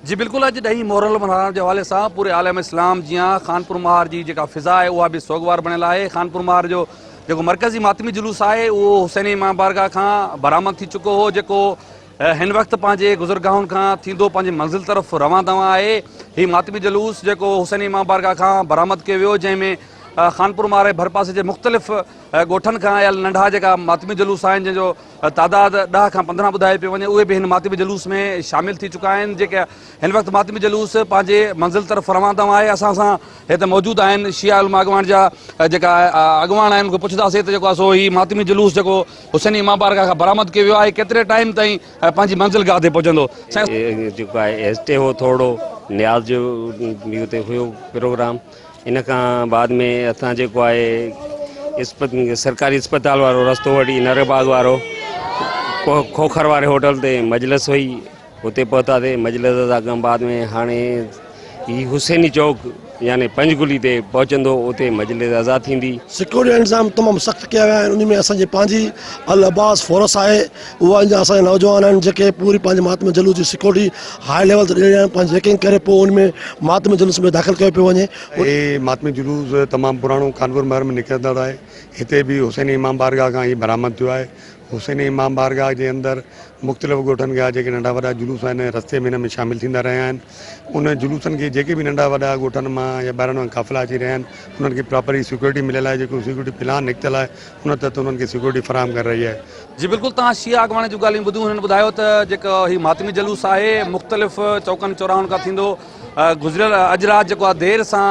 जी बिल्कुल, अॼु ॾहीं मोहरल मल्हाइण जे हवाले सां पूरे आलम इस्लाम जियां खानपुर महार जी जेका फ़िज़ा आहे उहा बि सोगवार बणियल आहे। खानपुर महार जो जेको मरकज़ी मातमी जुलूस आहे उहो हुसैन इमाम बारगाह खां बरामद थी चुको हो, जेको हिन वक़्तु पंहिंजे गुज़रगाहुनि खां थींदो पंहिंजे मंज़िल तरफ़ रवां दवां आहे। हीउ मातमी जुलूस जेको हुसैन इमाम बारगाह खां बरामद कयो वियो, जंहिंमें खानपुर महार जे भरपासे जे मुख़्तलिफ़ ॻोठनि खां आयल नंढा जेका मातमी जुलूस आहिनि, जंहिंजो तादाद 10 खां 15 ॿुधाए पियो वञे, उहे बि हिन मातमी जुलूस में शामिल थी चुका आहिनि। जेके हिन वक़्तु मातमी जुलूस पंहिंजे मंज़िल तरफ़ रवां दवां आहे। असां सां हिते मौजूदु आहिनि शिया उलमा अॻवान जा जेका अॻवान आहिनि, उनखे पुछंदासीं त जेको आहे सो हीउ मातमी जुलूस जेको हुसैन इमाम बारगाह खां बरामद कयो वियो आहे, केतिरे टाइम ताईं पंहिंजी मंज़िल गाह ते पहुचंदो? जेको आहे एस्टे हो थोरो न्याज़ जो बि हुते हुयो प्रोग्राम। इन खां बाद में असां जेको आहे सरकारी अस्पताल वारो रस्तो वठी नरबाग वारो खोखर वारे होटल ते मजलिस हुई, हुते पहुतासीं। मजलिस सां बाद में हाणे ही हुसैनी चौक यानी पंजगुली ते पहुचंदो, उते मजलिस अज़ा थींदी। सिक्योरिटी इंतज़ाम तमामु सख़्तु कया विया आहिनि। उन में असांजी पंहिंजी अल अब्बास फोर्स आहे, उहा असांजा नौजवान आहिनि जेके पूरी पंहिंजे मातमी जुलूस जी सिक्योरिटी हाई लेवल ते ॾेई आहिनि। पंहिंजी चेकिंग करे पोइ उन में मातमी जुलूस में दाख़िल कयो पियो वञे। ये मातमी जुलूस तमामु पुराणो कानपुर महर में निकिरंदड़ आहे। हिते बि हुसैन इमाम बारगाह खां ही बरामद थियो आहे। हुसैन इमाम बारगाह जे अंदरि मुख़्तलिफ़ ॻोठनि जा जेके नंढा वॾा जुलूस आहिनि रस्ते में हिन में शामिल थींदा रहिया आहिनि। उन जुलूसनि खे जेके बि नंढा वॾा ॻोठनि मां या ॿाहिरां मां काफ़िला अची रहिया आहिनि, उन्हनि खे प्रॉपर ही सिक्योरिटी मिलियल आहे। जेको सिक्योरिटी प्लान निकितल आहे उन तहत उन्हनि खे सिक्योरिटी फराहम करे रही आहे। जी बिल्कुलु, तव्हां शिया अॻवान जूं ॻाल्हियूं ॿुधियूं। हुननि ॿुधायो त जेको हीउ मातमी जुलूस आहे मुख़्तलिफ़ चौकनि चौराहनि खां थींदो, गुज़िरियल अॼु राति जेको आहे देरि सां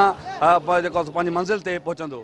जेको पंहिंजी मंज़िल ते पहुचंदो।